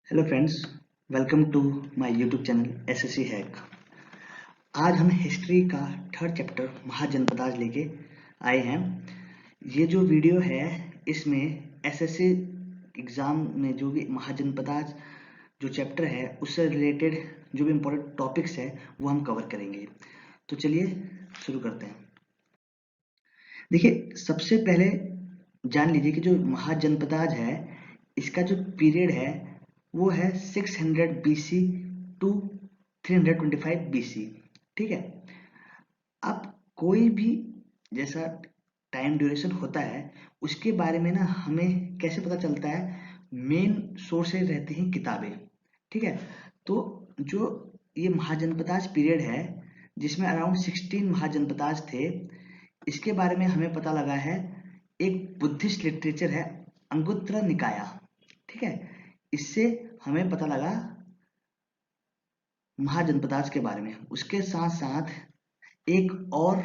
Hello friends, welcome to my YouTube channel SSC hack. आज हम history का third chapter महाजनपदाज लेके आए हैं। ये जो वीडियो है इसमें एसएससी एग्ज़ाम में जो भी महाजनपदाज जो चैप्टर है उससे रिलेटेड जो भी इम्पोर्टेंट टॉपिक्स है वो हम कवर करेंगे। तो चलिए शुरू करते हैं। देखिए, सबसे पहले जान लीजिए कि जो महाजनपदाज है इसका जो पीरियड है वो है 600 BC टू 325 BC। ठीक है। अब कोई भी जैसा टाइम ड्यूरेशन होता है उसके बारे में ना हमें कैसे पता चलता है, मेन सोर्सेज रहती हैं किताबें। ठीक है। तो जो ये महाजनपदाज पीरियड है जिसमें अराउंड 16 महाजनपदाज थे, इसके बारे में हमें पता लगा है एक बुद्धिस्ट लिटरेचर है अंगुत्तर निकाया। ठीक है। इससे हमें पता लगा महाजनपदाज के बारे में। उसके साथ साथ एक और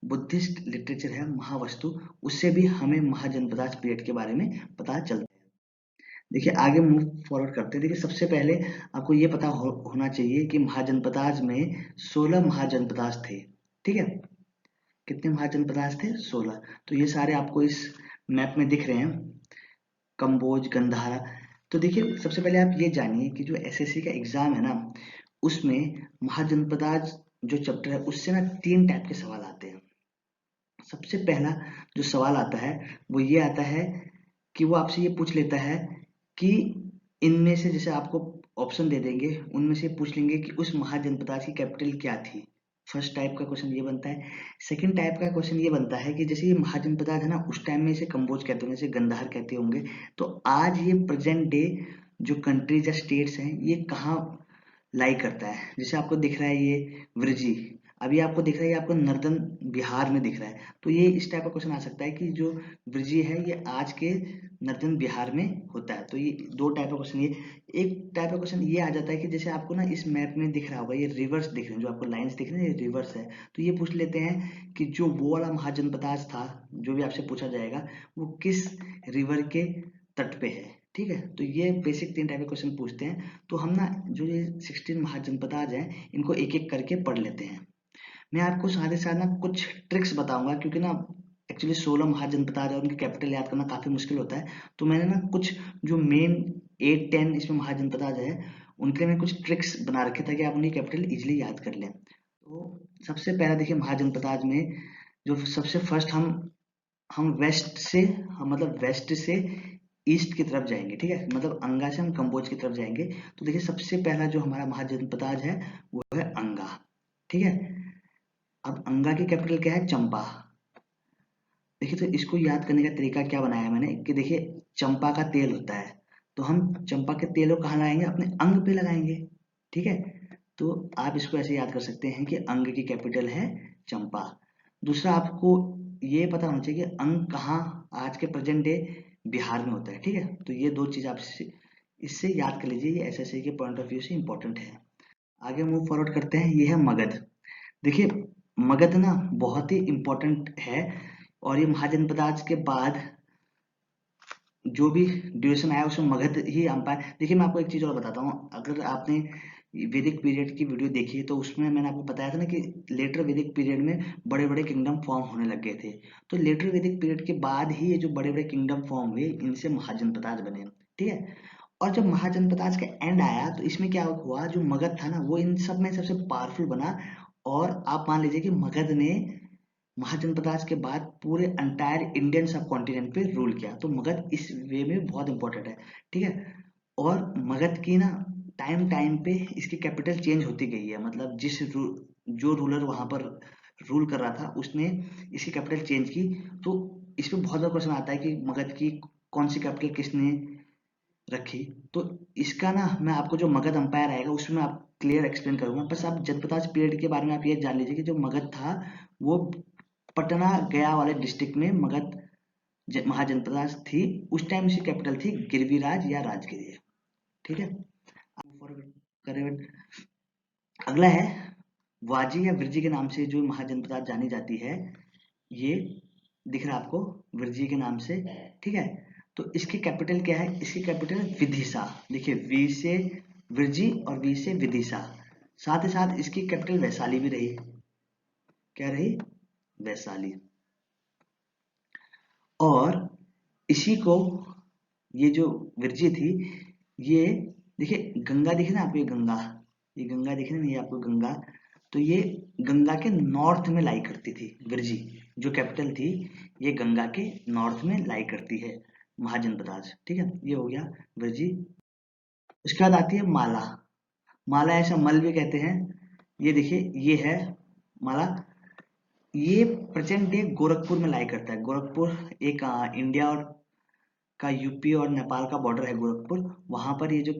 बुद्धिस्ट लिटरेचर है महावस्तु, उससे भी हमें महाजनपदाज पीरियड के बारे में पता चलता है। देखिए, आगे मूव फॉरवर्ड करते हैं। देखिए, सबसे पहले आपको ये पता होना चाहिए कि महाजनपदाज में 16 महाजनपदाज थे। ठीक है। कितने महाजनपदाज थे? 16। तो ये सारे आपको इस मैप में दिख रहे हैं, कंबोज, गंधारा। तो देखिए, सबसे पहले आप ये जानिए कि जो एसएससी का एग्जाम है ना उसमें महाजनपदाज जो चैप्टर है उससे ना 3 टाइप के सवाल आते हैं। सबसे पहला जो सवाल आता है वो ये आता है कि वो आपसे ये पूछ लेता है कि इनमें से, जैसे आपको ऑप्शन दे देंगे, उनमें से पूछ लेंगे कि उस महाजनपदाज की कैपिटल क्या थी। फर्स्ट टाइप का क्वेश्चन ये बनता है। सेकंड टाइप का क्वेश्चन ये बनता है कि जैसे ये महाजनपदाज है ना उस टाइम में इसे कंबोज कहते होंगे, जैसे गंधार कहते होंगे, तो आज ये प्रेजेंट डे जो कंट्रीज या स्टेट्स हैं ये कहाँ लाई करता है। जैसे आपको दिख रहा है ये वृजी, अभी आपको दिख रहा है, ये आपको नर्दन बिहार में दिख रहा है। तो ये इस टाइप का क्वेश्चन आ सकता है कि जो वृजी है ये आज के नर्दन बिहार में होता है। तो ये 2 टाइप का क्वेश्चन। ये एक टाइप का क्वेश्चन ये आ जाता है कि जैसे आपको ना इस मैप में दिख रहा होगा ये रिवर्स दिख रहे हैं, जो आपको लाइंस दिख रहे हैं ये रिवर्स है। तो ये पूछ लेते हैं कि जो वो वाला महाजनपदाज था, जो भी आपसे पूछा जाएगा, वो किस रिवर के तट पे है। ठीक है। तो ये बेसिक 3 टाइप के क्वेश्चन पूछते हैं। तो हम ना जो ये 16 महाजनपदाज हैं इनको एक एक करके पढ़ लेते हैं। मैं आपको साथ ही साथ ना कुछ ट्रिक्स बताऊंगा, क्योंकि ना एक्चुअली 16 महाजनपदाज और उनकी कैपिटल याद करना काफी मुश्किल होता है। तो मैंने ना कुछ जो मेन 8-10 इसमें महाजनपदाज है उनके लिए मैं कुछ ट्रिक्स बना रखे ताकि आप उनकी कैपिटल इजिली याद कर लें। तो सबसे पहला देखिए, महाजनपदाज में जो सबसे फर्स्ट हम वेस्ट से, हम मतलब वेस्ट से ईस्ट की तरफ जाएंगे। ठीक है। मतलब अंगा से हम कंबोज की तरफ जाएंगे। तो देखिए, सबसे पहला जो हमारा महाजनपदाज है वो है अंगा। ठीक है। अब अंगा की कैपिटल क्या है? चंपा। देखिए, तो इसको याद करने का तरीका क्या बनाया है मैंने कि देखिए, चंपा का तेल होता है तो हम चंपा के तेल को कहाँ लगाएंगे? अपने अंग पे लगाएंगे। ठीक है। तो आप इसको ऐसे याद कर सकते हैं कि अंग की कैपिटल है चंपा। दूसरा, आपको ये पता होना चाहिए कि अंग कहाँ आज के प्रेजेंट डे बिहार में होता है। ठीक है। तो ये 2 चीज आप इससे याद कर लीजिए, ये एसएससी के पॉइंट ऑफ व्यू से इंपॉर्टेंट है। आगे मूव फॉरवर्ड करते हैं। ये है मगध। देखिए, मगध ना बहुत ही इंपॉर्टेंट है और ये महाजनपदाज के बाद जो भी ड्यूरेशन आया उसमें मगध ही अंपायर। देखिए, मैं आपको एक चीज और बताता हूँ। अगर आपने वैदिक पीरियड की वीडियो देखी तो उसमें मैंने आपको बताया था ना कि लेटर वैदिक पीरियड में बड़े बड़े किंगडम फॉर्म होने लग गए थे। तो लेटर वैदिक पीरियड के बाद ही ये जो बड़े बड़े किंगडम फॉर्म हुए इनसे महाजनपदाज बने। ठीक है। और जब महाजनपदाज का एंड आया तो इसमें क्या हुआ, जो मगध था ना वो इन सब में सबसे पावरफुल बना। और आप मान लीजिए कि मगध ने महाजनपदाज के बाद पूरे अंटायर इंडियन सब कॉन्टिनेंट पे रूल किया। तो मगध इस वे में बहुत इंपॉर्टेंट है। ठीक है। और मगध की ना टाइम टाइम पे इसकी कैपिटल चेंज होती गई है। मतलब जो रूलर वहां पर रूल कर रहा था उसने इसकी कैपिटल चेंज की। तो इस पे बहुत बड़ा क्वेश्चन आता है कि मगध की कौन सी कैपिटल किसने रखी। तो इसका ना मैं आपको जो मगध अंपायर आएगा उसमें आप क्लियर एक्सप्लेन करूंगा। बस आप जनपदाज पीरियड के बारे में आप ये जान लीजिए कि जो मगध था वो पटना गया वाले डिस्ट्रिक्ट में मगध महाजनपद थी। उस टाइम इसकी कैपिटल थी गिरिवीराज या राजगिरी। ठीक है। करेक्ट। अगला है वाजी या विरजी के नाम से जो महाजनपद जानी जाती है। ये दिख रहा है आपको, विरजी के नाम से। ठीक है। तो इसकी कैपिटल क्या है? इसकी कैपिटल विदिशा। देखिए, वी से विरजी और वी से विदिशा। साथ ही साथ इसकी कैपिटल वैशाली भी रही। क्या रही? वैशाली। और इसी को, ये जो विरजी थी, ये देखिए गंगा दिखे ना आपको, ये गंगा दिखे ना, ये आपको गंगा, तो ये गंगा के नॉर्थ में लाई करती थी विरजी। जो कैपिटल थी, ये गंगा के नॉर्थ में लाई करती है, महाजनपद आज। ठीक है, ये हो गया विरजी। उसके बाद आती है माला। माला ऐसा मल भी कहते हैं। ये देखिए, ये है माला। ये प्रेजेंट डे गोरखपुर में लाई करता है। गोरखपुर एक इंडिया और का यूपी और नेपाल का बॉर्डर है गोरखपुर। वहां पर ये जो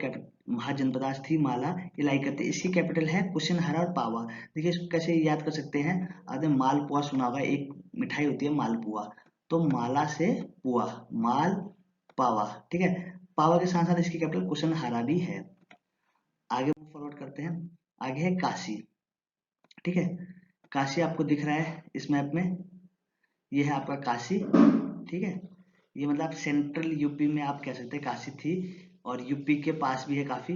महाजनपद थी माला, ये लाई करती है। इसकी कैपिटल है कुशिनहरा और पावा। देखिए, इसको कैसे याद कर सकते हैं? आपने मालपुआ सुना होगा, एक मिठाई होती है मालपुआ। तो माला से पुआ, माल पावा। ठीक है, पावा के साथ साथ इसकी कैपिटल कुशिनहरा भी है। आगे फॉरवर्ड करते हैं। आगे है काशी। ठीक है, काशी आपको दिख रहा है इस मैप में, ये है आपका काशी। ठीक है, ये मतलब सेंट्रल यूपी में आप कह सकते हैं काशी थी, और यूपी के पास भी है काफी।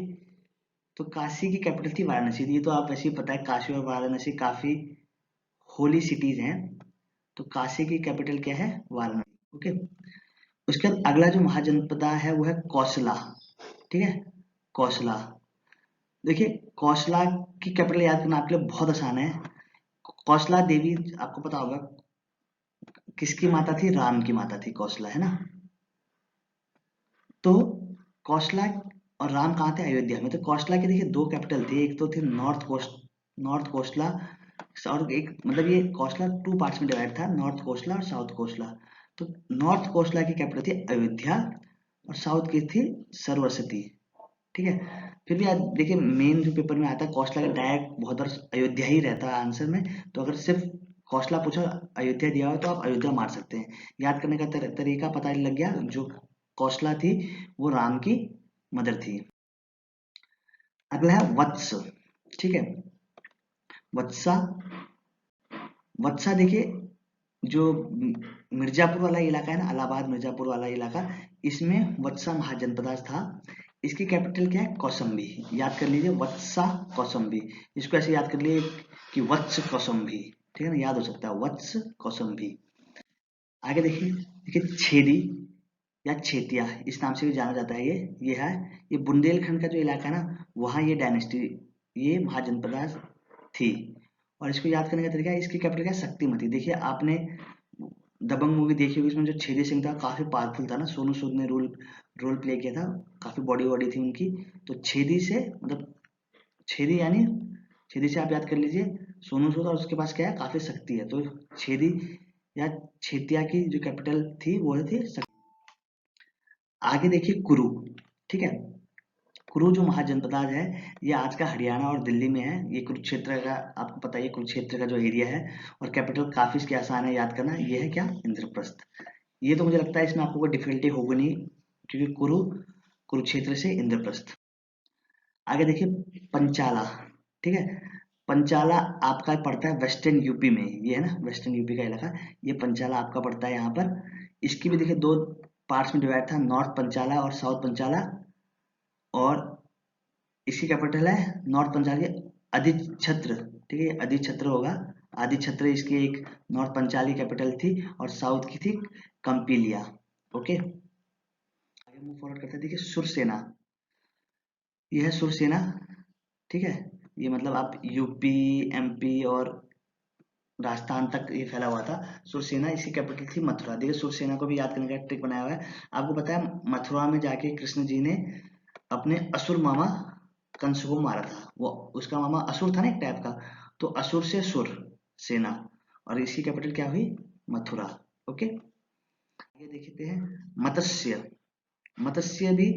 तो काशी की कैपिटल थी वाराणसी। ये तो आप वैसे ही पता है, काशी और वाराणसी काफी होली सिटीज हैं। तो काशी की कैपिटल क्या है? वाराणसी। ओके, उसके बाद अगला जो महाजनपद है वो है कौशला। ठीक है, कौशला। देखिए, कौशला की कैपिटल याद करना आपके लिए बहुत आसान है। कौशला देवी आपको पता होगा किसकी माता थी? राम की माता थी कौशला, है ना। तो कौशला और राम कहाँ थे? अयोध्या में। तो कौशला के देखिए दो कैपिटल थे, एक तो थे नॉर्थ कोस्टला, और एक मतलब ये कौशला टू पार्ट्स में डिवाइड था, नॉर्थ कोस्टला और साउथ कोस्टला। तो नॉर्थ कोस्टला की कैपिटल थी अयोध्या, और साउथ की थी सरस्वती। ठीक है, फिर भी आज देखिए मेन जो पेपर में आता है कौशला का डायरेक्ट बहुत बार अयोध्या ही रहता है आंसर में। तो अगर सिर्फ कौशला पूछा, अयोध्या दिया हो, तो आप अयोध्या मार सकते हैं। याद करने का तरीका पता लग गया। जो कौशला थी वो राम की मदर थी। अगला है वत्स। ठीक है, वत्सा। वत्सा देखिए, जो मिर्जापुर वाला इलाका है ना, इलाहाबाद मिर्जापुर वाला इलाका, इसमें वत्सा महाजनपद था। इसकी कैपिटल क्या है? कौसंबी। याद कर लीजिए, वत्सा कौसंबी। इसको ऐसे याद कर लिए कि वत्स कौसंबी। ठीक है ना, याद हो सकता है वत्स कौसंबी। आगे देखिए, देखिए छेदी या छेतिया, इस नाम से भी जाना जाता है। ये है, ये बुंदेलखंड का जो इलाका है ना, वहाँ ये डायनेस्टी, ये महाजनपद थी। और इसको याद करने का तरीका है, इसकी कैपिटल क्या है? शक्तिमती। देखिए, आपने दबंग मूवी देखी होगी, इसमें जो छेदी सिंह था काफी पावरफुल था ना, सोनू सूद ने रोल प्ले किया था, काफी बॉडी वॉडी थी उनकी। तो छेदी से मतलब छेदी यानी, छेदी से आप याद कर लीजिए सोनू सूद, और उसके पास क्या है? काफी शक्ति है। तो छेदी या छेतिया की जो कैपिटल थी वो थी शक्ति। आगे देखिए कुरु। ठीक है, कुरु जो महाजनपद है, ये आज का हरियाणा और दिल्ली में है। ये कुरुक्षेत्र का, आपको पता है, ये कुरुक्षेत्र का जो एरिया है। और कैपिटल काफी इसके आसान है याद करना, ये है क्या? इंद्रप्रस्थ। ये तो मुझे लगता है इसमें आपको कोई डिफिकल्टी होगी नहीं, क्योंकि कुरुक्षेत्र से इंद्रप्रस्थ। आगे देखिए पंचाला। ठीक है, पंचाला आपका पड़ता है वेस्टर्न यूपी में, ये है ना वेस्टर्न यूपी का इलाका। ये पंचाला आपका पड़ता है यहाँ पर। इसकी भी देखिए दो पार्ट्स में डिवाइड था, नॉर्थ पंचाला और साउथ पंचाला। और इसकी कैपिटल है नॉर्थ पंचाल के अधिछत्र। ठीक है, अधिछत्र होगा, अधिछत्र इसकी एक नॉर्थ पंचाल की कैपिटल थी, और साउथ की थी कंपिलिया। ओके, आगे मूव फॉरवर्ड करते हैं। देखिए सुरसेना, यह है सुरसेना। ठीक है, ये मतलब आप यूपी, एमपी और राजस्थान तक ये फैला हुआ था। सुरसेना, इसकी कैपिटल थी मथुरा। देखिए सुरसेना को भी याद करने का ट्रिक बनाया हुआ है। आपको पता है मथुरा में जाके कृष्ण जी ने अपने असुर मामा कंस को मारा था। वो उसका मामा असुर था ना एक टाइप का, तो असुर से सुर सेना, और इसकी कैपिटल क्या हुई? मथुरा। ओके, आगे देखते हैं मत्स्य। मत्स्य भी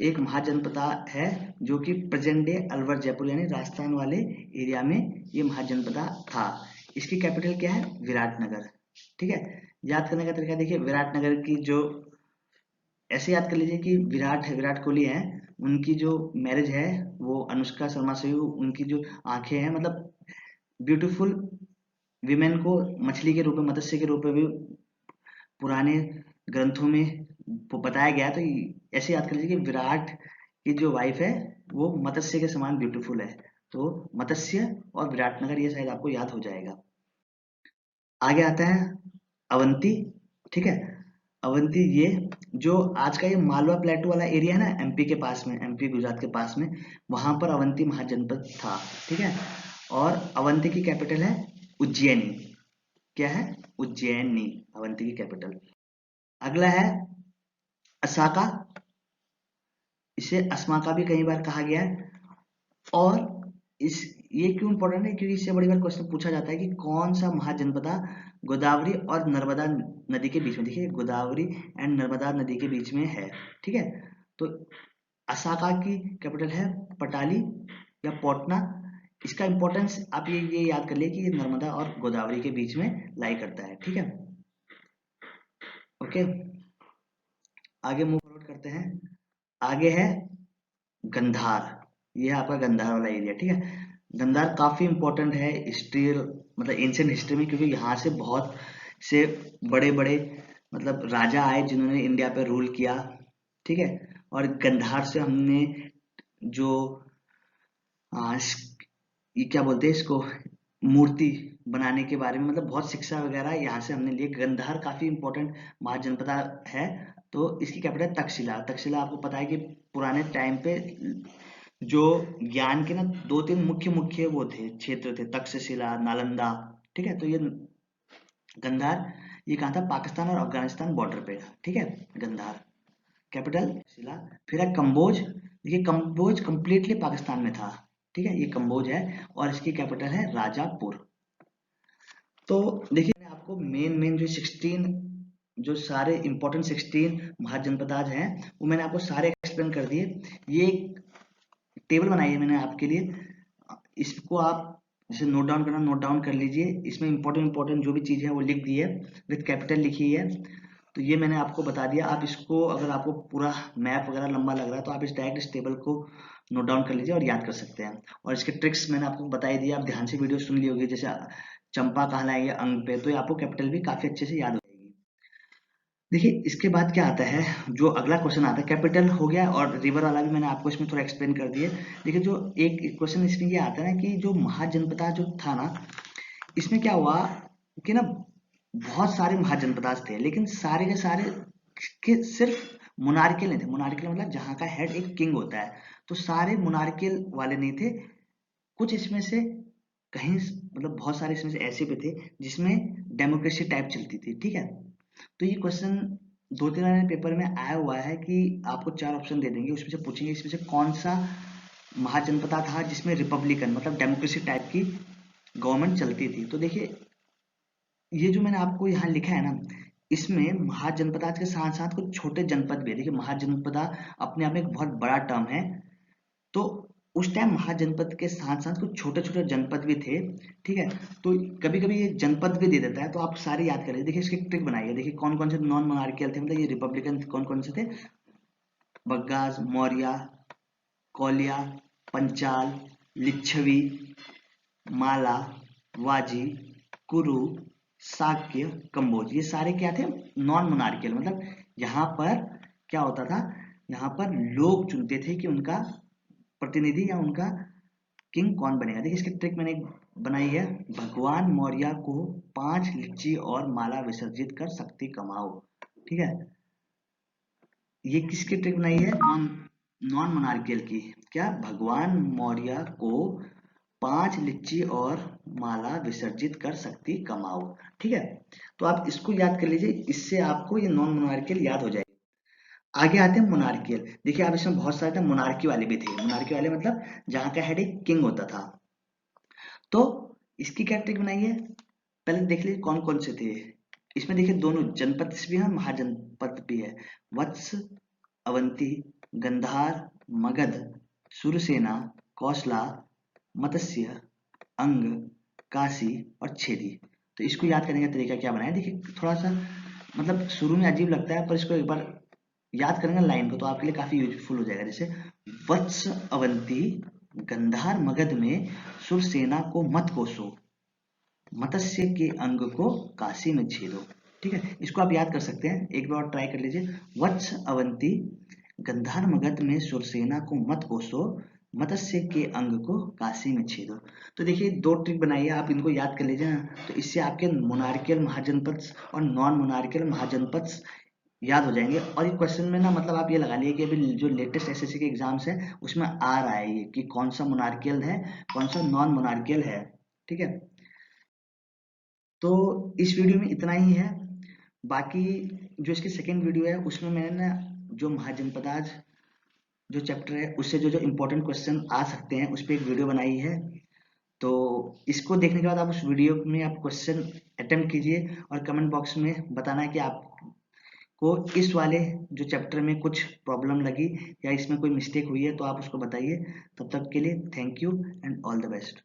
एक महाजनपद है, जो कि प्रेजेंट डे अलवर जयपुर यानी राजस्थान वाले एरिया में ये महाजनपद था। इसकी कैपिटल क्या है? विराटनगर। ठीक है, याद करने का तरीका देखिए, विराटनगर की जो, ऐसे याद कर लीजिए कि विराट कोहली हैं, उनकी जो मैरिज है वो अनुष्का शर्मा से हुई। उनकी जो आंखें हैं, मतलब ब्यूटीफुल विमेन को मछली के रूप में, मत्स्य के रूप में भी पुराने ग्रंथों में बताया गया है। तो ऐसे याद कर लीजिए कि विराट की जो वाइफ है वो मत्स्य के समान ब्यूटीफुल है। तो मत्स्य और विराटनगर ये शायद आपको याद हो जाएगा। आगे आता है अवंती। ठीक है, अवंती ये जो आज का ये मालवा प्लेटू वाला एरिया है ना, एमपी के पास में, एमपी गुजरात के पास में, वहां पर अवंती महाजनपद था। ठीक है, और अवंती की कैपिटल है उज्जैनी। क्या है? उज्जैनी, अवंती की कैपिटल। अगला है असाका। इसे अस्माका भी कई बार कहा गया है। और इस ये क्यों इम्पोर्टेंट है? क्योंकि इससे बड़ी बार क्वेश्चन पूछा जाता है कि कौन सा महाजनपदा गोदावरी और नर्मदा नदी के बीच में, देखिए गोदावरी एंड नर्मदा नदी के बीच में है। ठीक है, तो असाका की कैपिटल है पटाली या पटना। इसका इंपॉर्टेंस आप ये याद कर लिए कि ये नर्मदा और गोदावरी के बीच में लाई करता है। ठीक है, ओके, आगे मूव फॉरवर्ड करते हैं। आगे है गंधार। ये है आपका गंधार वाला एरिया। ठीक है, गंधार काफी इंपॉर्टेंट है हिस्ट्री, मतलब एंशियंट हिस्ट्री में, क्योंकि यहाँ से बहुत से बड़े बड़े मतलब राजा आए जिन्होंने इंडिया पे रूल किया। ठीक है, और गंधार से हमने जो ये क्या बोलते हैं इसको, मूर्ति बनाने के बारे में, मतलब बहुत शिक्षा वगैरह यहाँ से हमने लिए। गंधार काफी इंपॉर्टेंट महाजनपद है। तो इसकी कैपिटल तक्षशिला। तक्षशिला आपको पता है कि पुराने टाइम पे जो ज्ञान के ना दो तीन मुख्य मुख्य वो थे, क्षेत्र थे, तक्षशिला, नालंदा। ठीक है, तो ये गंधार ये कहाँ था? पाकिस्तान और अफगानिस्तान बॉर्डर पे। ठीक है, गंधार कैपिटल शिला। फिर है कंबोज। देखिए कंबोज कंप्लीटली पाकिस्तान में था। ठीक है, ये कंबोज है और इसकी कैपिटल है राजापुर। तो देखिए मैंने आपको मेन मेन जो 16 जो सारे इंपॉर्टेंट 16 महाजनपदाज हैं वो मैंने आपको सारे एक्सप्लेन कर दिए। ये टेबल बनाई है मैंने आपके लिए, इसको आप जैसे नोट डाउन करना नोट डाउन कर लीजिए। इसमें इंपॉर्टेंट इंपॉर्टेंट जो भी चीज़ है वो लिख दी है, विद कैपिटल लिखी है। तो ये मैंने आपको बता दिया। आप इसको, अगर आपको पूरा मैप वगैरह लंबा लग रहा है तो आप इस डायरेक्ट इस टेबल को नोट डाउन कर लीजिए और याद कर सकते हैं। और इसके ट्रिक्स मैंने आपको बताई दी, आप ध्यान से वीडियो सुन ली होगी। जैसे चंपा कहाँ लाएंगे अंग पे, तो ये आपको कैपिटल भी काफी अच्छे से याद हो जाएगी। देखिए इसके बाद क्या आता है, जो अगला क्वेश्चन आता है, कैपिटल हो गया और रिवर वाला भी मैंने आपको इसमें थोड़ा एक्सप्लेन कर दिए। देखिए जो एक क्वेश्चन इसमें ये आता है ना कि जो महाजनपद जो था ना, इसमें क्या हुआ कि ना बहुत सारे महाजनपदास थे, लेकिन सारे के सारे के सिर्फ मोनार्कियल नहीं थे। मोनार्कियल मतलब जहाँ का हेड एक किंग होता है, तो सारे मोनार्कियल वाले नहीं थे। कुछ इसमें से कहीं मतलब बहुत सारे इसमें से ऐसे भी थे जिसमें डेमोक्रेसी टाइप चलती थी। ठीक है, तो ये क्वेश्चन दो तीन बार पेपर में आया हुआ है कि आपको चार ऑप्शन दे देंगे, उसमें से पूछेंगे इसमें से कौन सा महाजनपद था जिसमें रिपब्लिकन मतलब डेमोक्रेसी टाइप की गवर्नमेंट चलती थी। तो देखिए ये जो मैंने आपको यहाँ लिखा है ना, इसमें महाजनपद के साथ साथ कुछ छोटे जनपद भी है। देखिए महाजनपद अपने आप में एक बहुत बड़ा टर्म है। तो उस टाइम महाजनपद के साथ साथ कुछ छोटे छोटे जनपद भी थे। ठीक है, तो कभी कभी ये जनपद भी दे देता है, तो आप सारे याद करिए। देखिए इसकी ट्रिक बनाइए। देखिए कौन कौन से नॉन मोनार्कियल थे, मतलब ये रिपब्लिकन कौन कौन से थे? बग्गास, मौर्य, कौलिया, पंचाल, लिच्छवी, माला, वाजी, कुरु, शाक्य, कंबोज। ये सारे क्या थे? Non monarchial. मतलब यहाँ पर क्या होता था, यहाँ पर लोग चुनते थे कि उनका प्रतिनिधि या उनका किंग कौन बनेगा। देखिए इसकी ट्रिक मैंने बनाई है। भगवान मौर्य को 5 लिच्ची और माला विसर्जित कर शक्ति कमाओ। ठीक है, ये किसकी ट्रिक बनाई है? नॉन नॉन मोनार्कियल की। क्या? भगवान मौर्य को 5 लिच्ची और माला विसर्जित कर शक्ति कमाओ। ठीक है, तो आप इसको याद कर लीजिए, इससे आपको ये नॉन मोनार्कियल याद हो जाएगा। आगे आते हैं मोनार्कियल। देखिए आप इसमें बहुत सारे मोनार्की वाले भी थे। मोनार्की वाले मतलब जहाँ का हेड एक किंग होता था। तो इसकी क्या ट्रिक बनाई है, पहले देख लीजिए कौन कौन से थे। इसमें देखिए दोनों जनपद भी है, महाजनपद भी है। वत्स, अवंती, गंधार, मगध, सुरसेना, कौशला, मत्स्य, अंग, काशी और छेदी। तो इसको याद करने का तरीका क्या बनाया, देखिए थोड़ा सा मतलब शुरू में अजीब लगता है, पर इसको एक बार याद करेंगे लाइन को तो आपके लिए काफी यूजफुल हो जाएगा। जैसे वत्स अवंती गंधार मगध में सुरसेना को मत कोसो, मत्स्य के अंग को काशी में छेदो। ठीक है, इसको आप याद कर सकते हैं, एक बार और ट्राई कर लीजिए। वत्स अवंती गंधार मगध में सुरसेना को मत कोसो, मत्स्य के अंग को काशी में छेदो। तो देखिए 2 ट्रिक बनाइए, आप इनको याद कर लीजिए ना, तो इससे आपके मोनार्कियल महाजनपद और नॉन मोनार्कियल महाजनपद याद हो जाएंगे। और ये क्वेश्चन में ना मतलब आप ये लगा लिए कि अभी जो लेटेस्ट एसएससी के एग्जाम्स है उसमें आ रहा है ये कि कौन सा मोनार्कियल है, कौन सा नॉन मोनार्कियल है। ठीक है, तो इस वीडियो में इतना ही है। बाकी जो इसकी सेकेंड वीडियो है उसमें मैंने ना जो महाजनपदाज जो चैप्टर है उससे जो जो इम्पोर्टेंट क्वेश्चन आ सकते हैं उस पर एक वीडियो बनाई है। तो इसको देखने के बाद आप उस वीडियो में आप क्वेश्चन अटेम्प्ट कीजिए और कमेंट बॉक्स में बताना है कि आपको इस वाले जो चैप्टर में कुछ प्रॉब्लम लगी या इसमें कोई मिस्टेक हुई है, तो आप उसको बताइए। तब तक के लिए thank you and all the best.